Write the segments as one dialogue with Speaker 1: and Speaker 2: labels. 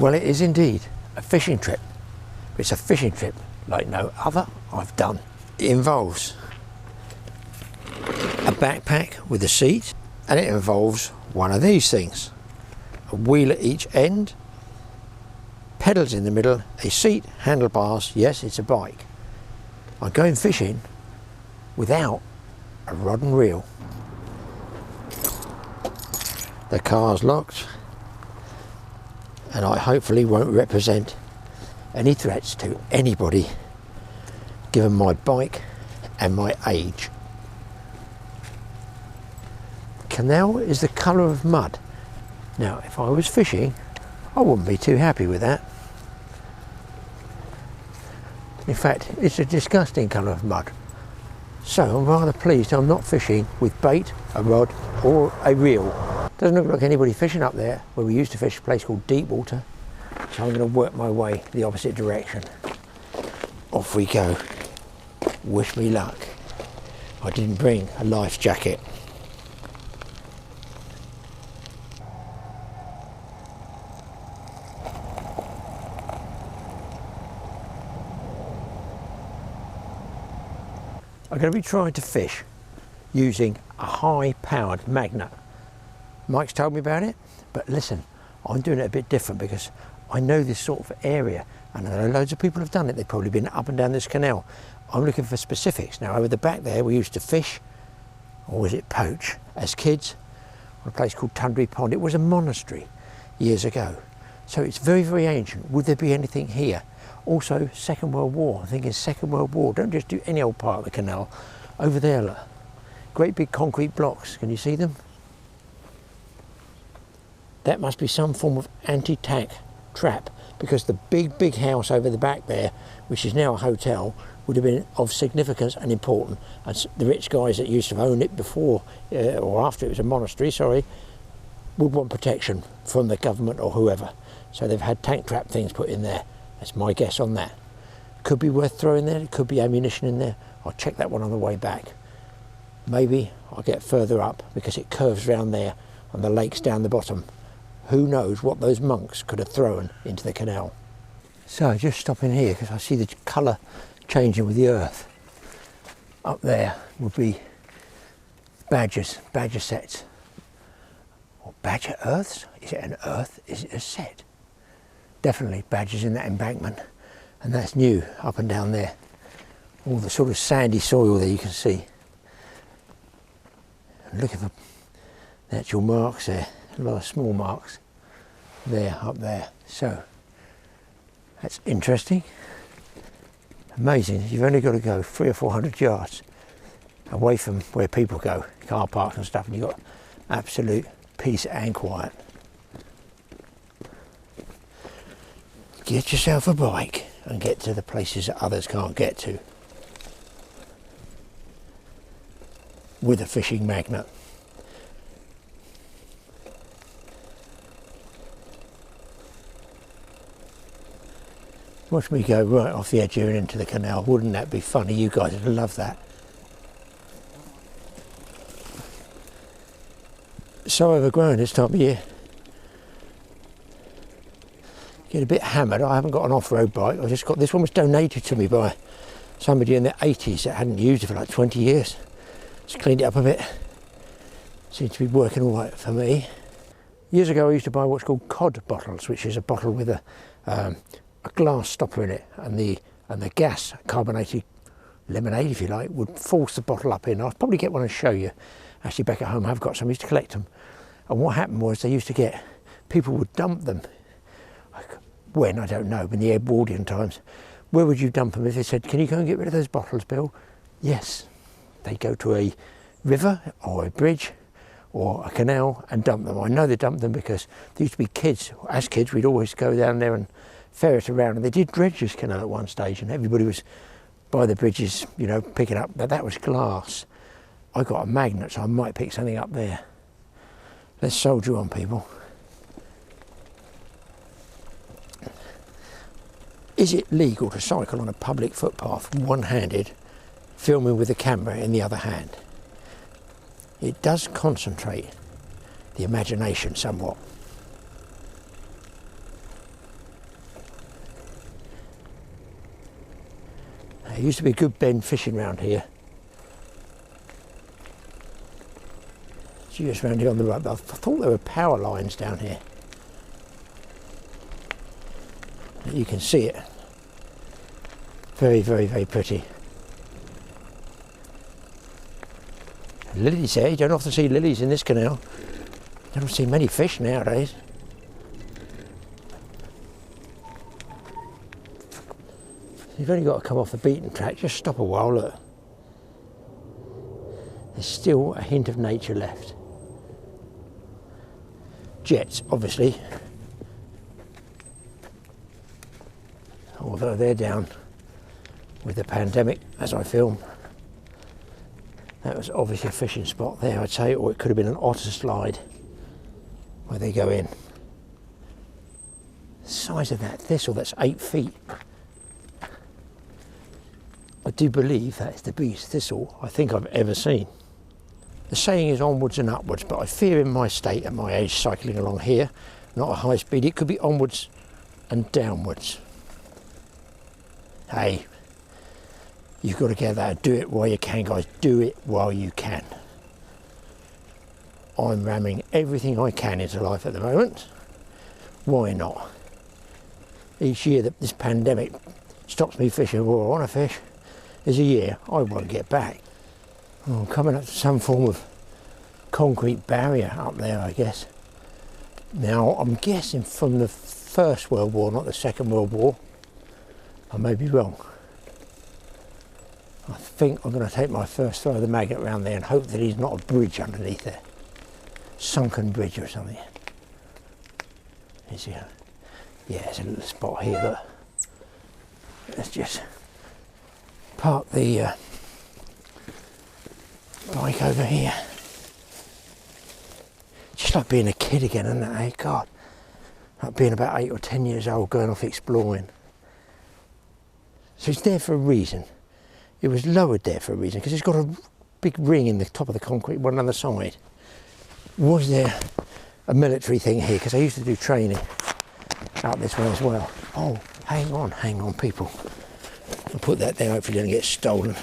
Speaker 1: Well, it is indeed a fishing trip. It's a fishing trip like no other I've done. It involves a backpack with a seat, and it involves one of these things. A wheel at each end, pedals in the middle, a seat, handlebars. Yes, it's a bike. I'm going fishing without a rod and reel. The car's locked, and I hopefully won't represent any threats to anybody given my bike and my age. Canal is the colour of mud. Now, if I was fishing, I wouldn't be too happy with that. In fact, it's a disgusting colour of mud. So I'm rather pleased I'm not fishing with bait, a rod or a reel. Doesn't look like anybody fishing up there where we used to fish, a place called Deep Water. So I'm going to work my way the opposite direction. Off we go. Wish me luck. I didn't bring a life jacket. I'm going to be trying to fish using a high-powered magnet. Mike's told me about it, but listen, I'm doing it a bit different because I know this sort of area, and I know loads of people have done it. They've probably been up and down this canal. I'm looking for specifics. Now, over the back there, we used to fish, or was it poach, as kids, on a place called Tundry Pond. It was a monastery years ago, so it's very, very ancient. Would there be anything here? Also, Second World War. I'm thinking Second World War. Don't just do any old part of the canal. Over there, look. Great big concrete blocks. Can you see them? That must be some form of anti-tank trap, because the big house over the back there, which is now a hotel, would have been of significance and important. And the rich guys that used to own it before, or after it was a monastery, sorry, would want protection from the government or whoever. So they've had tank trap things put in there. That's my guess on that. Could be worth throwing there, it could be ammunition in there. I'll check that one on the way back. Maybe I'll get further up because it curves round there and the lake's down the bottom. Who knows what those monks could have thrown into the canal. So just stopping here because I see the colour changing with the earth. Up there would be badger sets. Or badger earths? Is it an earth? Is it a set? Definitely badgers in that embankment, and that's new up and down there. All the sort of sandy soil there you can see. I'm looking for the actual marks there, a lot of small marks there, up there. So that's interesting. Amazing. You've only got to go 300 or 400 yards away from where people go, car parks and stuff, and you've got absolute peace and quiet. Get yourself a bike and get to the places that others can't get to with a fishing magnet. Watch me go right off the edge here and into the canal. Wouldn't that be funny? You guys would love that. So overgrown this time of year. Get a bit hammered. I haven't got an off-road bike. I just got this one. Was donated to me by somebody in the 80s that hadn't used it for like 20 years. Just cleaned it up a bit. Seems to be working all right for me. Years ago I used to buy what's called cod bottles, which is a bottle with a glass stopper in it, and the gas, carbonated lemonade if you like, would force the bottle up in. I'll probably get one and show you. Actually back at home I've got some. I used to collect them, and what happened was they used to get, people would dump them. When, I don't know, in the Edwardian times. Where would you dump them? If they said, can you go and get rid of those bottles, Bill? Yes. They'd go to a river or a bridge or a canal and dump them. I know they dumped them because there used to be kids. As kids, we'd always go down there and ferret around. And they did dredge this canal at one stage, and everybody was by the bridges, you know, picking up. But that was glass. I got a magnet, so I might pick something up there. Let's soldier on, people. Is it legal to cycle on a public footpath one-handed, filming with a camera in the other hand? It does concentrate the imagination somewhat. There used to be a good bend fishing round here. It's just round here on the right, but I thought there were power lines down here. You can see it. Very, very, very pretty. Lilies there, you don't often see lilies in this canal. You don't see many fish nowadays. You've only got to come off the beaten track, just stop a while, look. There's still a hint of nature left. Jets, obviously. Although they're down with the pandemic as I film. That was obviously a fishing spot there, I'd say, or it could have been an otter slide where they go in. The size of that thistle, that's 8 feet. I do believe that is the biggest thistle I think I've ever seen. The saying is onwards and upwards, but I fear in my state at my age, cycling along here, not at high speed, it could be onwards and downwards. Hey, you've got to get that. Do it while you can, guys. Do it while you can. I'm ramming everything I can into life at the moment. Why not? Each year that this pandemic stops me fishing, or I want to fish, is a year I won't get back. I'm coming up to some form of concrete barrier up there, I guess. Now, I'm guessing from the First World War, not the Second World War. I may be wrong. I think I'm going to take my first throw of the magnet around there and hope that there's not a bridge underneath there. Sunken bridge or something. Is here? Yeah, there's a little spot here, look. Let's just park the bike over here. Just like being a kid again, isn't it, eh? God. Like being about 8 or 10 years old, going off exploring. So it's there for a reason. It was lowered there for a reason, because it's got a big ring in the top of the concrete, one on the side. Was there a military thing here? Because I used to do training out this way as well. Oh, hang on, people. I'll put that there, hopefully it doesn't get stolen.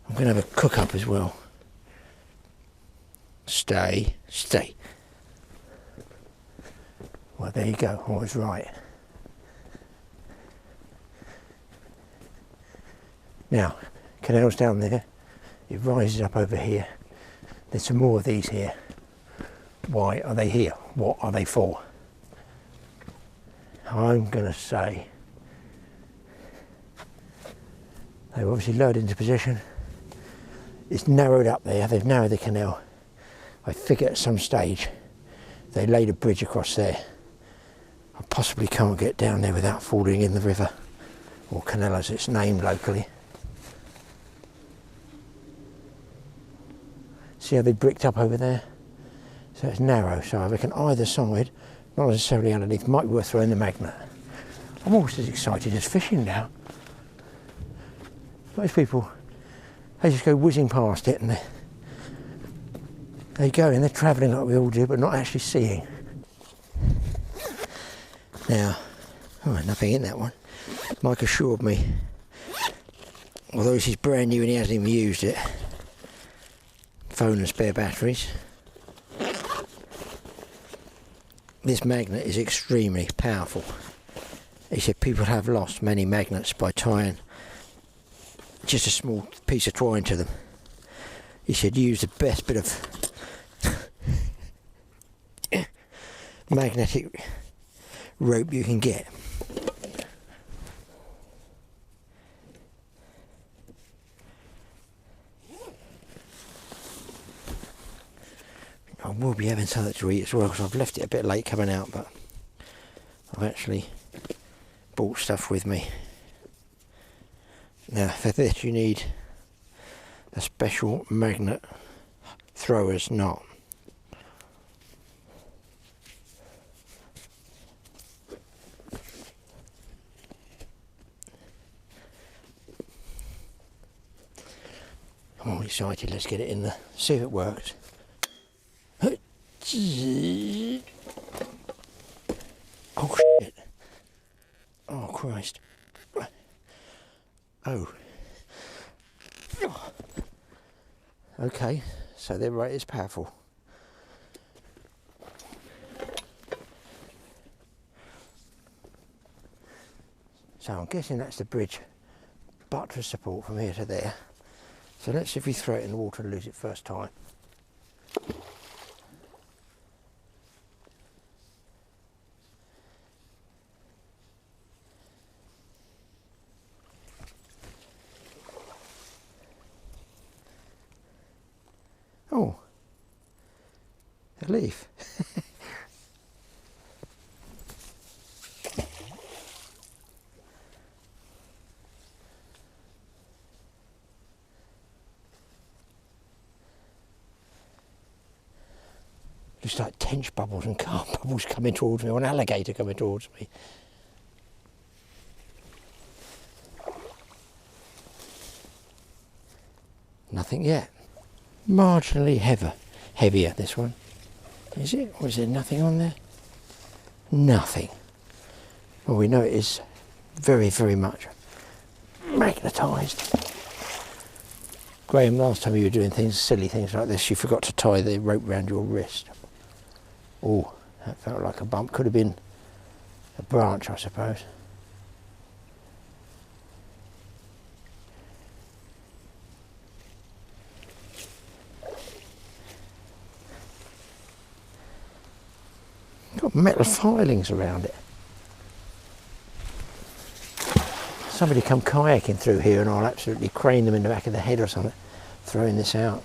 Speaker 1: I'm going to have a cook-up as well. Stay. Well, there you go, I was right. Now, canal's down there, it rises up over here. There's some more of these here. Why are they here? What are they for? I'm going to say they were obviously lowered into position. It's narrowed up there, they've narrowed the canal. I figure at some stage they laid a bridge across there. I possibly can't get down there without falling in the river, or canal as it's named locally. See how they bricked up over there? So it's narrow, so I reckon either side, not necessarily underneath, might be worth throwing the magnet. I'm almost as excited as fishing now. Most people, they just go whizzing past it and they go and they're travelling like we all do, but not actually seeing. Now, nothing in that one. Mike assured me, although this is brand new and he hasn't even used it, phone and spare batteries, this magnet is extremely powerful. He said people have lost many magnets by tying just a small piece of twine to them. He said use the best bit of magnetic rope you can get. I will be having something to eat as well, because I've left it a bit late coming out, but I've actually brought stuff with me. Now for this you need a special magnet thrower's knot. I'm all excited, let's get it in there, see if it works. Oh shit. Oh Christ. Oh. Okay, so their rate is powerful. So I'm guessing that's the bridge buttress support from here to there. So let's see if we throw it in the water and lose it first time. Oh, a leaf. Looks like tench bubbles and car bubbles coming towards me, or an alligator coming towards me. Nothing yet. Marginally heavier this one. Is it? Or is there nothing on there? Nothing. Well, we know it is very, very much magnetised. Graeme, last time you were doing silly things like this, you forgot to tie the rope around your wrist. Oh, that felt like a bump. Could have been a branch, I suppose. Got metal filings around it. Somebody come kayaking through here and I'll absolutely crane them in the back of the head or something, throwing this out.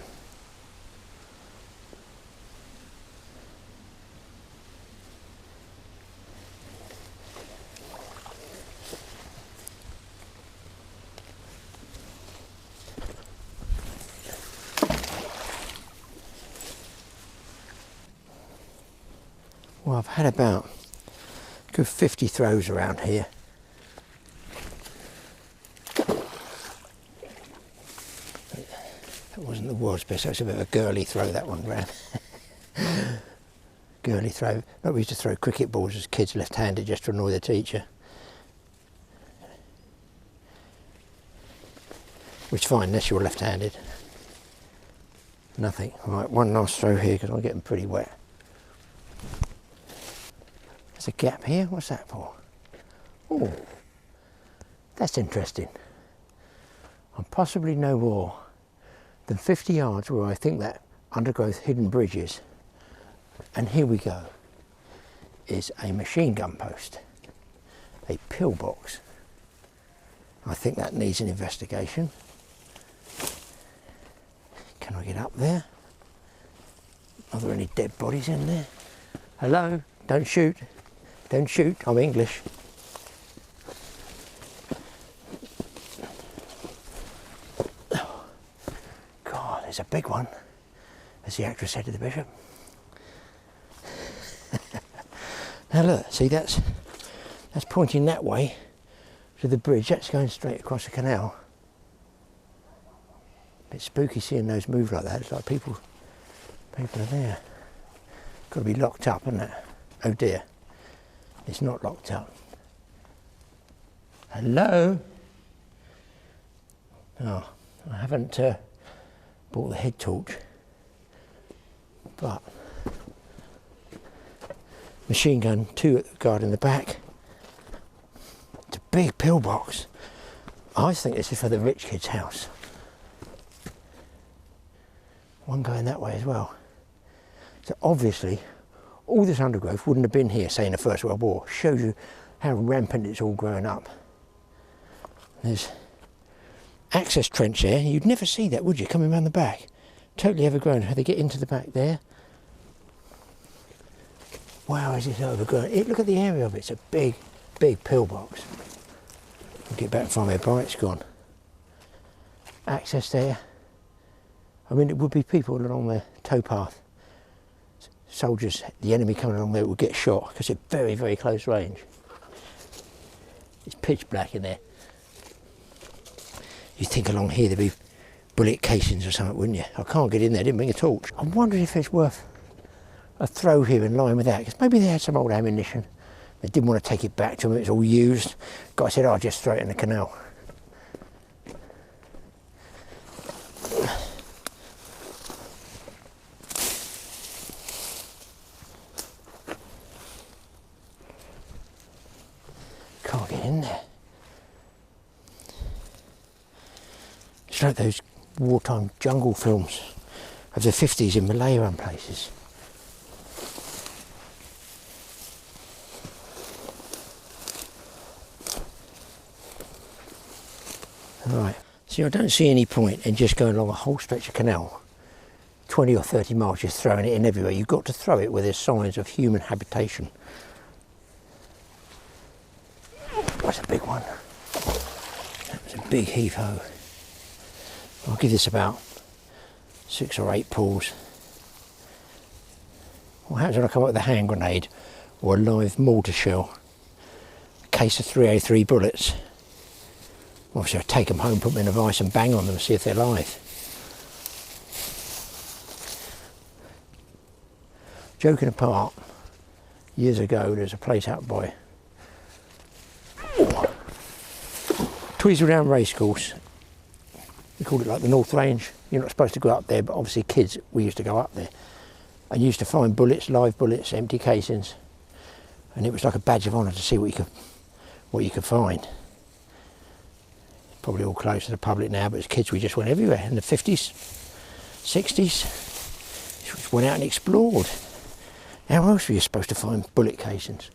Speaker 1: Well, I've had about a good 50 throws around here. That wasn't the world's best, that was a bit of a girly throw, that one, Graeme. Girly throw. Not we used to throw cricket balls as kids left-handed just to annoy the teacher. Which is fine, unless you're left-handed. Nothing. Right, one last throw here because I'm getting pretty wet. There's a gap here, what's that for? Oh, that's interesting. I'm possibly no more than 50 yards where I think that undergrowth hidden bridge is. And here we go, is a machine gun post, a pillbox. I think that needs an investigation. Can I get up there? Are there any dead bodies in there? Hello, don't shoot. Don't shoot, I'm English. Oh, God, there's a big one, as the actress said to the bishop. Now look, see that's pointing that way to the bridge, that's going straight across the canal. A bit spooky seeing those move like that, it's like people are there. Got to be locked up, isn't it? Oh dear. It's not locked up. Hello? Oh, I haven't bought the head torch, but machine gun, 2 at the guard in the back. It's a big pillbox. I think this is for the rich kid's house. One going that way as well. So obviously, all this undergrowth wouldn't have been here, say in the First World War. Shows you how rampant it's all grown up. There's access trench there. You'd never see that, would you, coming around the back? Totally overgrown. How they get into the back there. Wow, is this overgrown? Look at the area of it. It's a big, big pillbox. I'll get back and find my bike. It's gone. Access there. I mean, it would be people along the towpath. Soldiers, the enemy coming along there would get shot because it's very, very close range. It's pitch black in there. You'd think along here there'd be bullet casings or something, wouldn't you? I can't get in there, I didn't bring a torch. I'm wondering if it's worth a throw here in line with that, because maybe they had some old ammunition. They didn't want to take it back to them, it was all used. Guy said, I'll just throw it in the canal. Can't get in there. It's like those wartime jungle films of the 50s in Malaya and places. Right, see, I don't see any point in just going along a whole stretch of canal, 20 or 30 miles, just throwing it in everywhere. You've got to throw it where there's signs of human habitation. That's a big one. That was a big heave-ho. I'll give this about 6 or 8 pulls. What happens when I come up with a hand grenade or a live mortar shell? A case of 303 bullets. Obviously I take them home, put them in a vice and bang on them and see if they're live. Joking apart, years ago there's a place out by Tweezeldown Racecourse. We called it like the North Range. You're not supposed to go up there, but obviously kids, we used to go up there. And used to find bullets, live bullets, empty casings. And it was like a badge of honour to see what you could find. Probably all closed to the public now, but as kids we just went everywhere. In the 50s, 60s, just went out and explored. How else were you supposed to find bullet casings?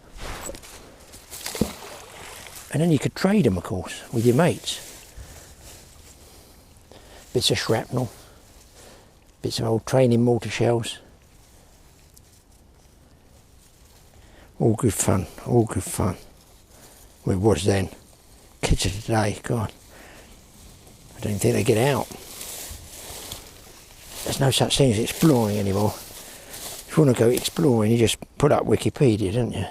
Speaker 1: And then you could trade them, of course, with your mates. Bits of shrapnel, bits of old training mortar shells. All good fun, all good fun. Well, it was then. Kids of today, God, I don't think they get out. There's no such thing as exploring anymore. If you want to go exploring, you just put up Wikipedia, don't you?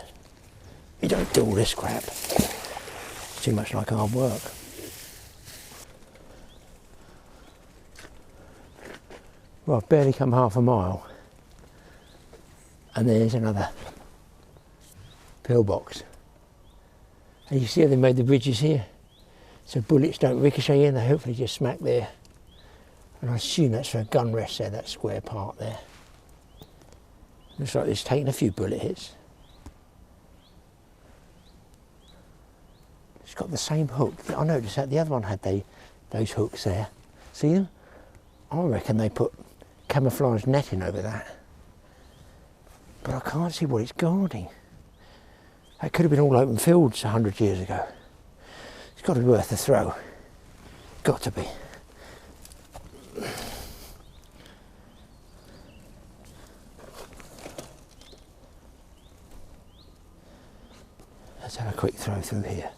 Speaker 1: You don't do all this crap. It's too much like hard work. Well, I've barely come half a mile, and there's another pillbox. And you see how they made the bridges here, so bullets don't ricochet in, they hopefully just smack there. And I assume that's for a gun rest there, that square part there. Looks like it's taken a few bullet hits. It's got the same hook. I noticed that the other one had those hooks there. See them? I reckon they put camouflage netting over that. But I can't see what it's guarding. That could have been all open fields 100 years ago. It's got to be worth a throw. Got to be. Let's have a quick throw through here.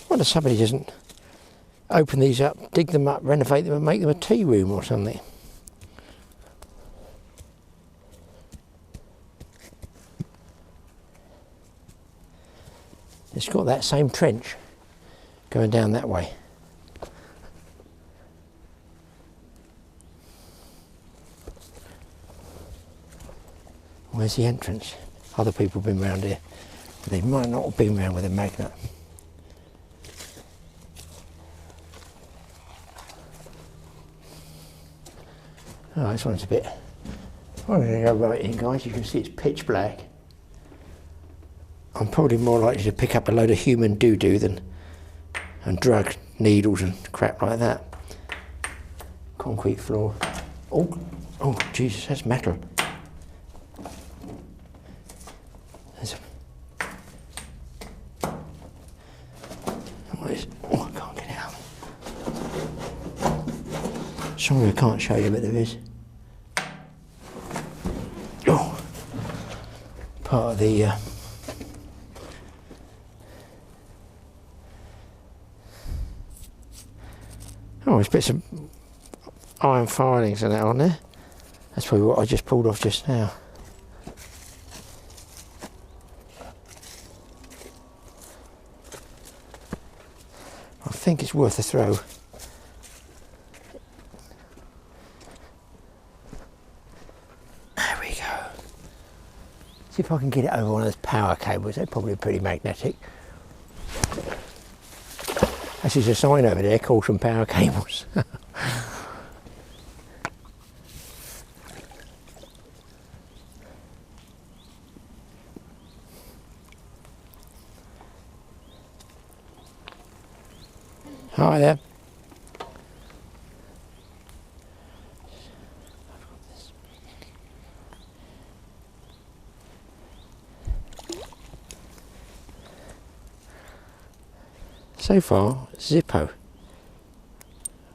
Speaker 1: I wonder if somebody doesn't open these up, dig them up, renovate them and make them a tea room or something. It's got that same trench going down that way. Where's the entrance? Other people have been round here, but they might not have been round with a magnet. Oh, this one's a bit... I'm going to go right in, guys. You can see it's pitch black. I'm probably more likely to pick up a load of human doo-doo and drug needles and crap like that. Concrete floor. Oh, Jesus, that's metal. There's what is... Oh, I can't get out. Sorry, I can't show you, but there is. Oh, part of the... Oh, there's bits of iron filings and that on there. That's probably what I just pulled off just now. think it's worth a throw. There we go. See if I can get it over one of those power cables. They're probably pretty magnetic. This is a sign over there, caution power cables. Hi there. So far, Zippo.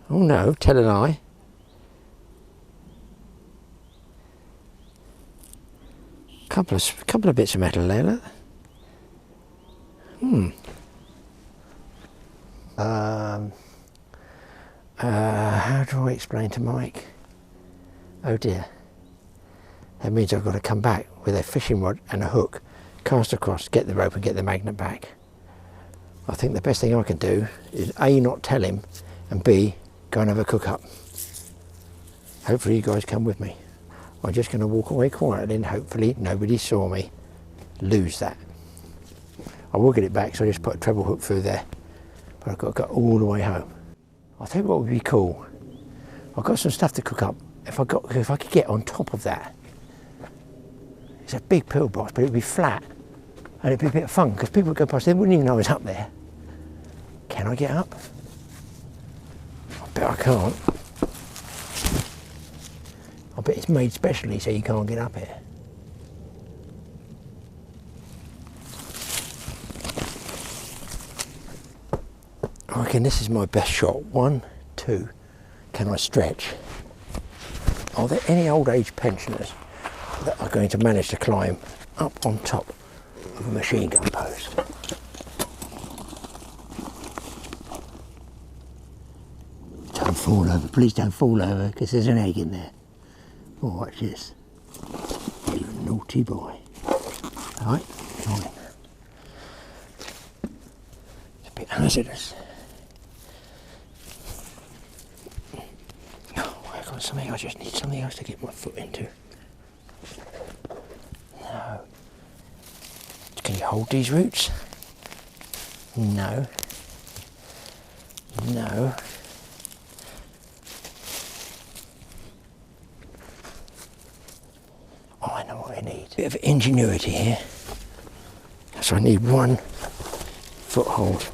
Speaker 1: Oh no, tell a lie. Couple of bits of metal there, look. How do I explain to Mike? Oh dear. That means I've got to come back with a fishing rod and a hook, cast across, get the rope and get the magnet back. I think the best thing I can do is A, not tell him, and B, go and have a cook up. Hopefully you guys come with me. I'm just going to walk away quietly and hopefully nobody saw me lose that. I will get it back, so I just put a treble hook through there, but I've got to go all the way home. I'll tell you what would be cool. I've got some stuff to cook up. If I could get on top of that. It's a big pillbox, but it would be flat, and it'd be a bit of fun because people would go past. They wouldn't even know I was up there. Can I get up? I bet I can't. I bet it's made specially so you can't get up here. I reckon this is my best shot. 1, 2. Can I stretch? Are there any old age pensioners that are going to manage to climb up on top of a machine gun post? Don't fall over, please don't fall over, because there's an egg in there. Oh, watch this. You naughty boy. Alright, fine. It's a bit hazardous. Something, I just need something else to get my foot into. No. Can you hold these roots? No. No. Oh, I know what I need. Bit of ingenuity here. So I need one foothold.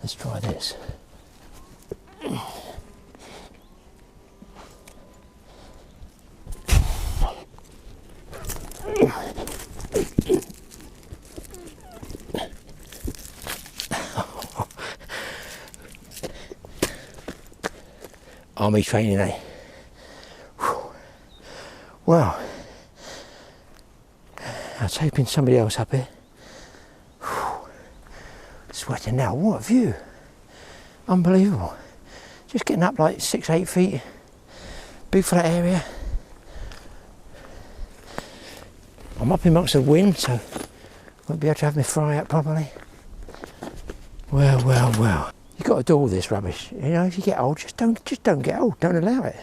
Speaker 1: Let's try this. Army training, eh? Well, I was hoping somebody else up here. Sweating now, what a view. Unbelievable. Just getting up like 6-8 feet. Big flat area. I'm up amongst the wind, so won't be able to have my fry out properly. Well, well, well. You've got to do all this rubbish. You know, if you get old, just don't get old. Don't allow it.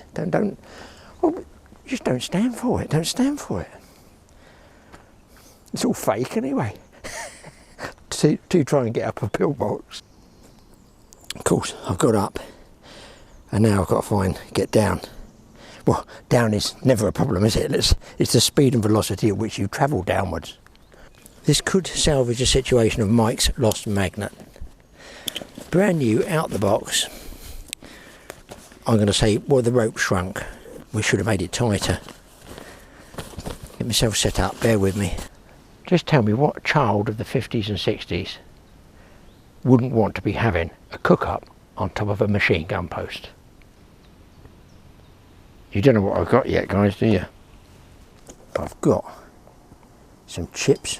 Speaker 1: Well, just don't stand for it. Don't stand for it. It's all fake anyway. to try and get up a pillbox. Of course, I've got up, and now I've got to get down. Well, down is never a problem, is it? It's the speed and velocity at which you travel downwards. This could salvage a situation of Mike's lost magnet. Brand new, out the box. I'm going to say, well, the rope shrunk. We should have made it tighter. Get myself set up, bear with me. Just tell me what child of the 50s and 60s wouldn't want to be having a cook-up on top of a machine gun post. You don't know what I've got yet, guys, do you? I've got some chips,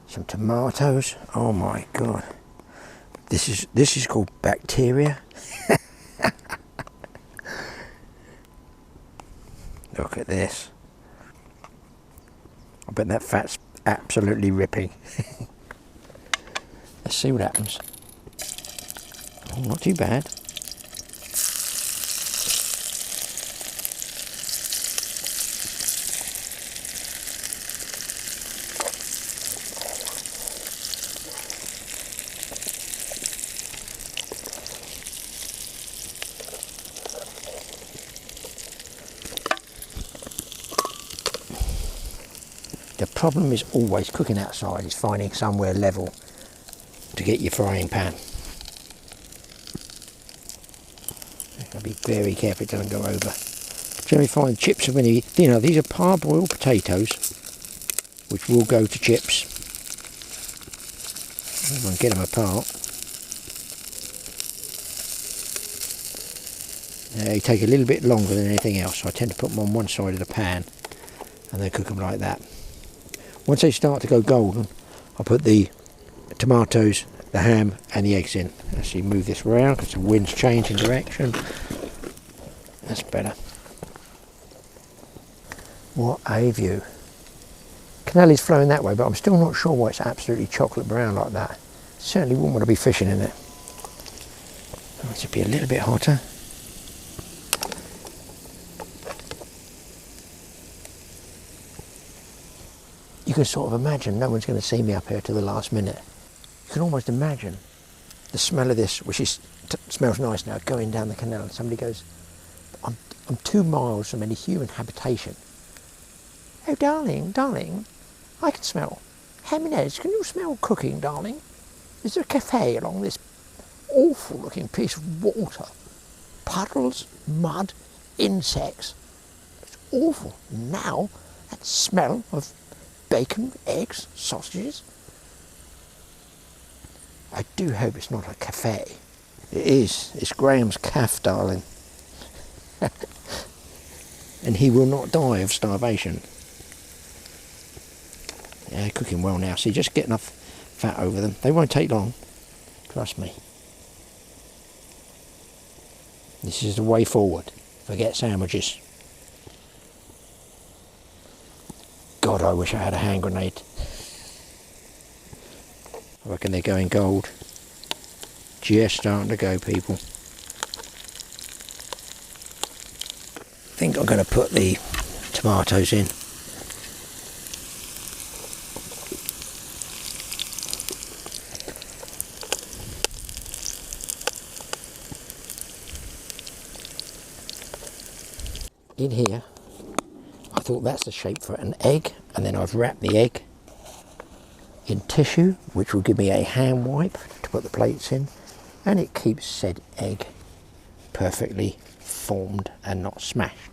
Speaker 1: some tomatoes. Oh my God. This is called bacteria. but that fat's absolutely ripping. Let's see what happens. Oh, not too bad. The problem is always cooking outside is finding somewhere level to get your frying pan. You've got to be very careful it doesn't go over. Generally find chips are really, you know, these are parboiled potatoes which will go to chips. I'm going to get them apart. They take a little bit longer than anything else, so I tend to put them on one side of the pan and then cook them like that. Once they start to go golden, I'll put the tomatoes, the ham and the eggs in. Actually move this around because the wind's changing direction. That's better. What a view. Canal is flowing that way, but I'm still not sure why it's absolutely chocolate brown like that. Certainly wouldn't want to be fishing in it. It should be a little bit hotter. You can sort of imagine no one's going to see me up here till the last minute. You can almost imagine the smell of this, which smells nice now, going down the canal, and somebody goes, I'm 2 miles from any human habitation. Oh, darling, darling, I can smell. Jimenez, can you smell cooking, darling? Is there a cafe along this awful looking piece of water? Puddles, mud, insects. It's awful. Now, that smell of bacon, eggs, sausages. I do hope it's not a cafe. It is. It's Graham's calf, darling. And he will not die of starvation. Yeah, cooking well now. See, just get enough fat over them. They won't take long. Trust me. This is the way forward. Forget sandwiches. God, I wish I had a hand grenade. I reckon they're going gold. Just starting to go, people. I think I'm going to put the tomatoes in. In here, I thought that's the shape for an egg, and then I've wrapped the egg in tissue, which will give me a hand wipe to put the plates in, and it keeps said egg perfectly formed and not smashed.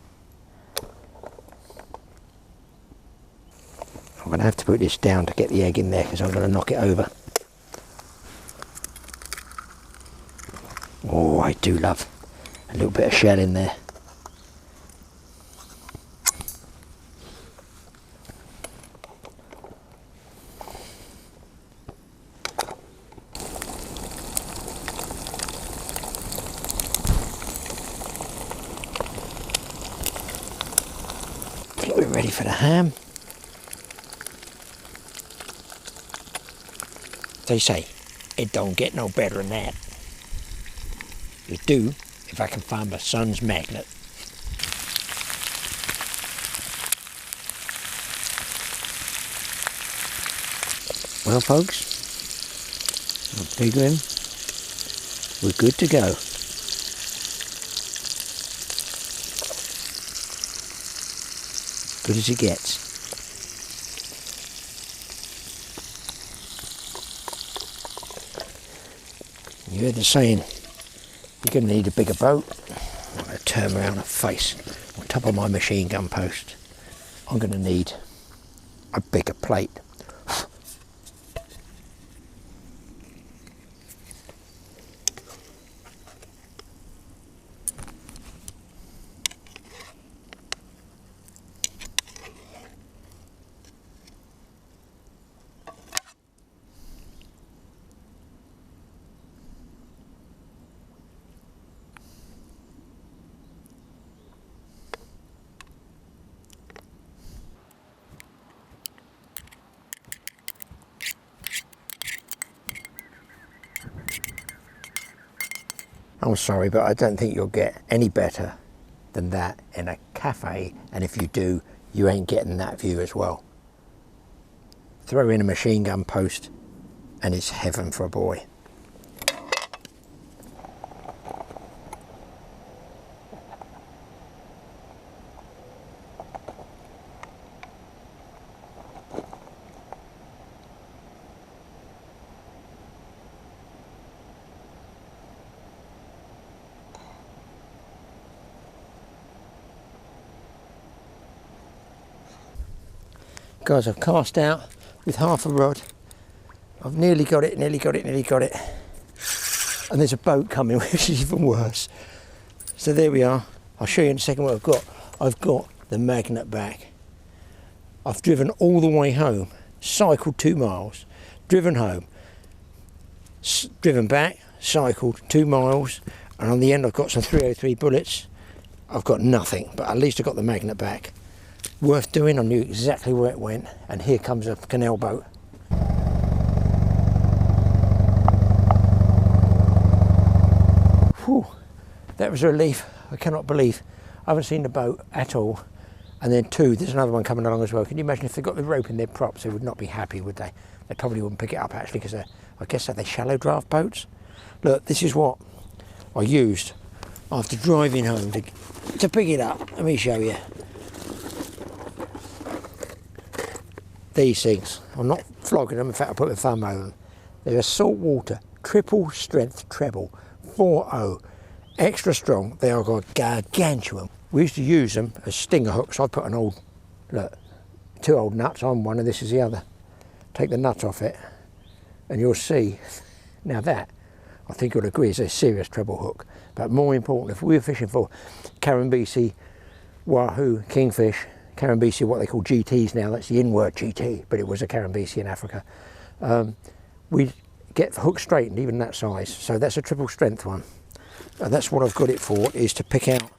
Speaker 1: I'm going to have to put this down to get the egg in there because I'm going to knock it over. Oh, I do love a little bit of shell in there. I think we're ready for the ham. They say it don't get no better than that. It do if I can find my son's magnet. Well, folks, I'm figuring we're good to go. Good as it gets. You heard the saying, you're going to need a bigger boat. I'm going to turn around and face on top of my machine gun post. I'm going to need a bigger plate. I'm sorry, but I don't think you'll get any better than that in a cafe, and if you do, you ain't getting that view as well. Throw in a machine gun post and it's heaven for a boy. Guys, I've cast out with half a rod. I've nearly got it. And there's a boat coming, which is even worse. So there we are. I'll show you in a second what I've got. I've got the magnet back. I've driven all the way home, cycled 2 miles, driven home, driven back, cycled 2 miles, and on the end I've got some 303 bullets. I've got nothing, but at least I got the magnet back. Worth doing. I knew exactly where it went, and here comes a Canal boat. Whew, that was a relief. I cannot believe I haven't seen the boat at all. And then 2, there's another one coming along as well. Can you imagine if they got the rope in their props? They would not be happy, would they? They probably wouldn't pick it up actually, because I guess they're shallow draft boats. Look, this is what I used after driving home to pick it up. Let me show you. These things, I'm not flogging them, in fact I put my thumb over them. They're a saltwater triple strength treble 4.0, extra strong. They are gargantuan. We used to use them as stinger hooks. I put an old, look, 2 old nuts on one and this is the other. Take the nut off it and you'll see. Now that, I think you'll agree, is a serious treble hook. But more important, if we were fishing for Carambisi, wahoo, kingfish, Carambisi, what they call GTs now, that's the in-word GT, but it was a Carambisi in Africa. We get the hook straightened, even that size. So that's a triple strength one. And that's what I've got it for, is to pick out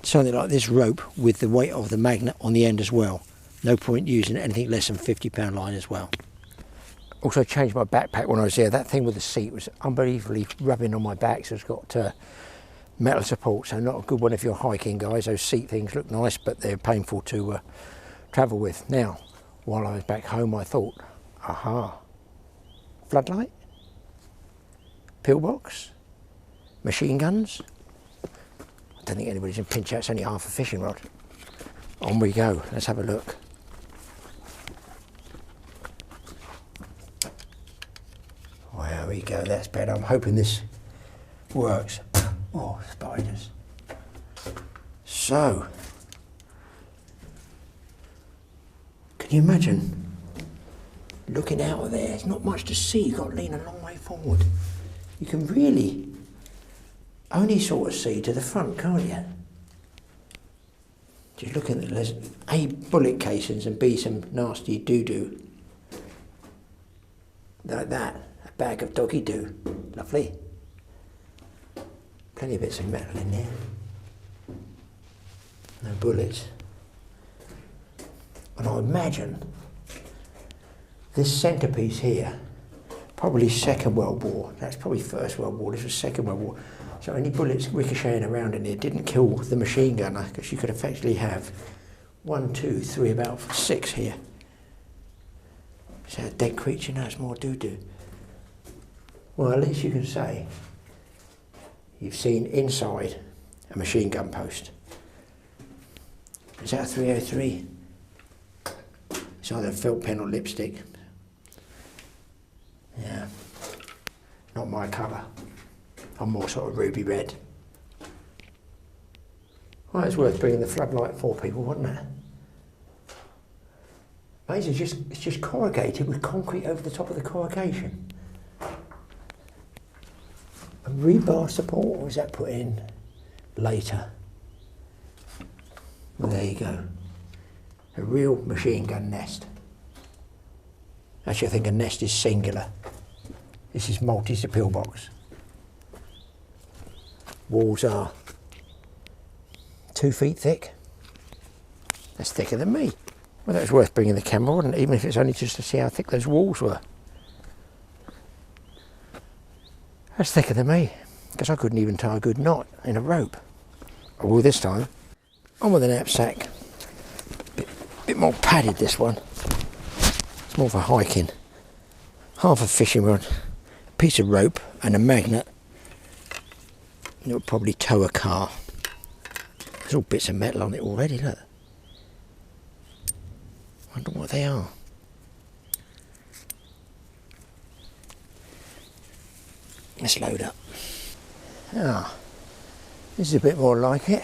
Speaker 1: something like this rope with the weight of the magnet on the end as well. No point using anything less than 50-pound line as well. Also changed my backpack when I was there. That thing with the seat was unbelievably rubbing on my back, so it's got metal support, so not a good one if you're hiking, guys. Those seat things look nice, but they're painful to travel with. Now, while I was back home, I thought, aha, floodlight, pillbox, machine guns. I don't think anybody's in pinch out, it's only half a fishing rod. On we go, let's have a look. Well, there we go, that's better. I'm hoping this works. Oh, spiders. So, can you imagine looking out of there? There's not much to see. You've got to lean a long way forward. You can really only sort of see to the front, can't you? Just looking at there's A, bullet casings, and B, some nasty doo-doo. Like that. A bag of doggy doo. Lovely. Plenty of bits of metal in there. No bullets. And I imagine this centrepiece here, probably Second World War. That's probably First World War. This was Second World War. So any bullets ricocheting around in there didn't kill the machine gunner, because you could effectively have 1, 2, 3, about 6 here. So a dead creature knows more doo-doo. Well, at least you can say you've seen inside a machine gun post. Is that a 303? It's either a felt pen or lipstick. Yeah, not my colour. I'm more sort of ruby red. Well, it's worth bringing the floodlight for people, wasn't it? Amazing, it's just corrugated with concrete over the top of the corrugation. A rebar support, or is that put in later? Well, there you go. A real machine gun nest. Actually, I think a nest is singular. This is multi to pillbox. Walls are 2 feet thick. That's thicker than me. Well, that was worth bringing the camera, wasn't it? Even if it's only just to see how thick those walls were. That's thicker than me. because I couldn't even tie a good knot in a rope. I will this time. On with the knapsack. Bit more padded, this one. It's more for hiking. Half a fishing rod, a piece of rope and a magnet. It would probably tow a car. There's all bits of metal on it already, look. Wonder what they are. Let's load up. Ah, this is a bit more like it.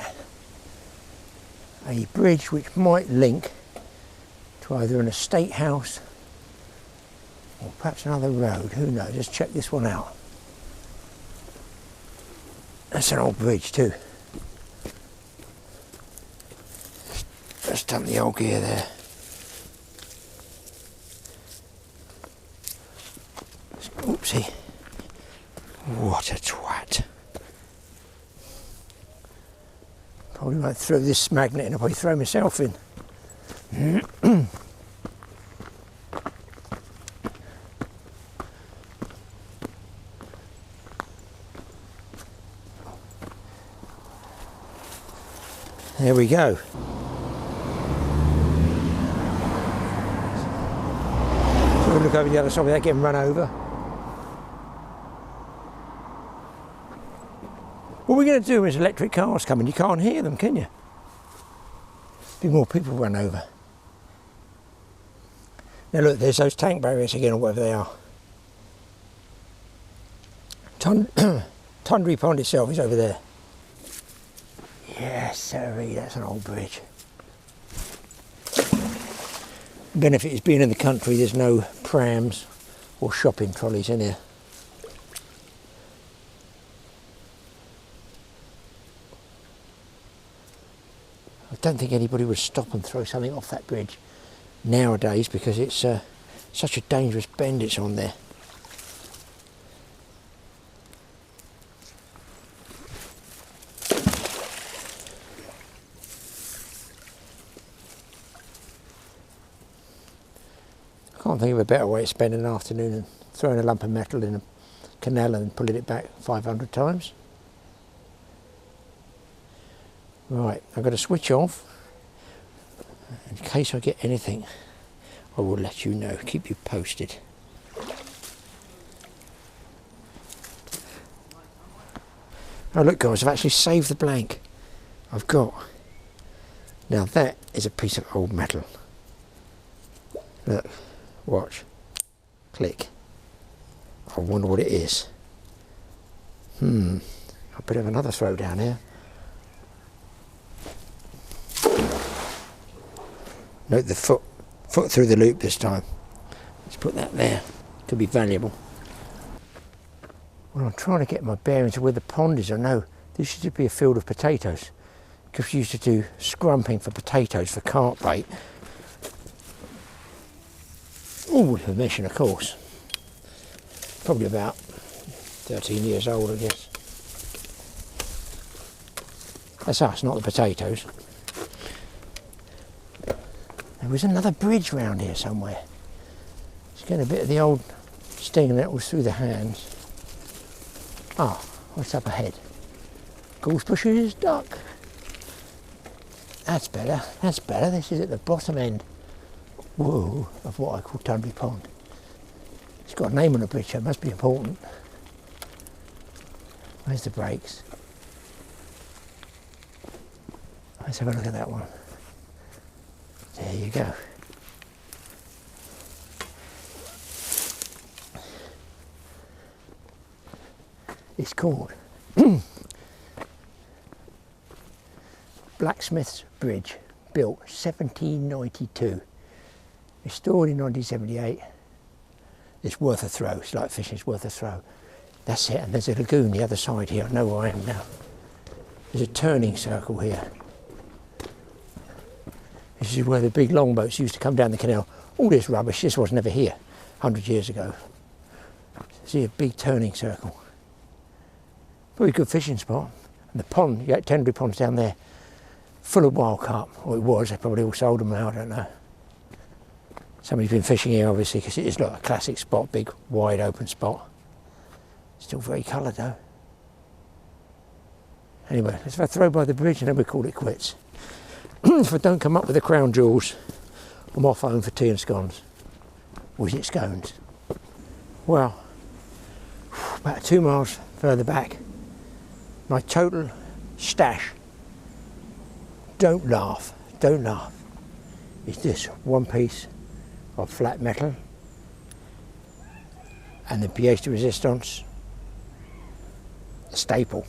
Speaker 1: A bridge which might link to either an estate house or perhaps another road, who knows. Let's check this one out. That's an old bridge too. Let's dump the old gear there. Oopsie. What a twat. Probably might throw this magnet in, I'll probably throw myself in. There we go. So we'll look over the other side without getting run over. What we're going to do is electric cars coming, you can't hear them, can you? Be more people run over. Now look, there's those tank barriers again, or whatever they are. Tundry Pond itself is over there. Yes, sorry, that's an old bridge. The benefit is being in the country, there's no prams or shopping trolleys in here. I don't think anybody would stop and throw something off that bridge nowadays because it's such a dangerous bend it's on there. I can't think of a better way to spend an afternoon than throwing a lump of metal in a canal and pulling it back 500 times. Right, I've got to switch off. In case I get anything, I will let you know, keep you posted. Oh look guys, I've actually saved the blank. I've got. Now that is a piece of old metal. Look, watch, click. I wonder what it is. I better have another throw down here. Note the foot through the loop this time. Let's put that there. Could be valuable. Well, I'm trying to get my bearings of where the pond is. I know this used to be a field of potatoes because we used to do scrumping for potatoes for carp bait. All with permission, of course. Probably about 13 years old, I guess. That's us, not the potatoes. There was another bridge round here somewhere. It's getting a bit of the old sting nettles through the hands. Ah, what's up ahead? Gorse bushes, duck. That's better, that's better. This is at the bottom end, whoa, of what I call Tundry Pond. It's got a name on the bridge, so it must be important. Where's the brakes? Let's have a look at that one. There you go. It's called Blacksmith's Bridge, built 1792. Restored in 1978. It's worth a throw. It's like fishing, it's worth a throw. That's it, and there's a lagoon the other side here. I know where I am now. There's a turning circle here. This is where the big longboats used to come down the canal. All this rubbish, this was never here 100 years ago. See a big turning circle. Very good fishing spot. And the pond, you got Tundry Ponds down there, full of wild carp. Or it was, they probably all sold them now, I don't know. Somebody's been fishing here obviously because it is like a classic spot, big wide open spot. Still very coloured though. Anyway, if I throw by the bridge and then we call it quits. If I don't come up with the crown jewels, I'm off home for tea and scones. Or is it scones? Well, about 2 miles further back, my total stash, don't laugh, is this one piece of flat metal and the pièce de résistance staple.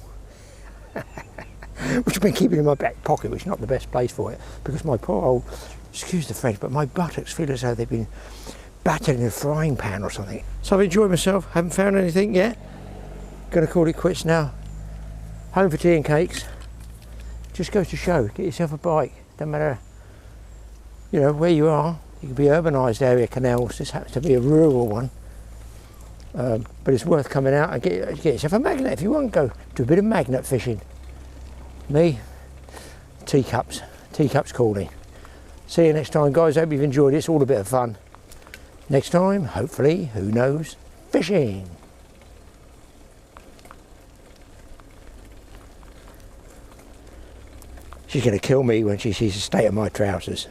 Speaker 1: Which I've been keeping in my back pocket, which is not the best place for it, because my poor old, excuse the French, but my buttocks feel as though they've been battered in a frying pan or something. So I've enjoyed myself, haven't found anything yet. Gonna call it quits now. Home for tea and cakes. Just goes to show, get yourself a bike. Don't matter, you know, where you are. You can be urbanised area canals. This happens to be a rural one. But it's worth coming out and get yourself a magnet if you want. Go do a bit of magnet fishing. Me, teacups calling. See you next time, guys. Hope you've enjoyed it. It's all a bit of fun. Next time, hopefully, who knows, fishing. She's going to kill me when she sees the state of my trousers.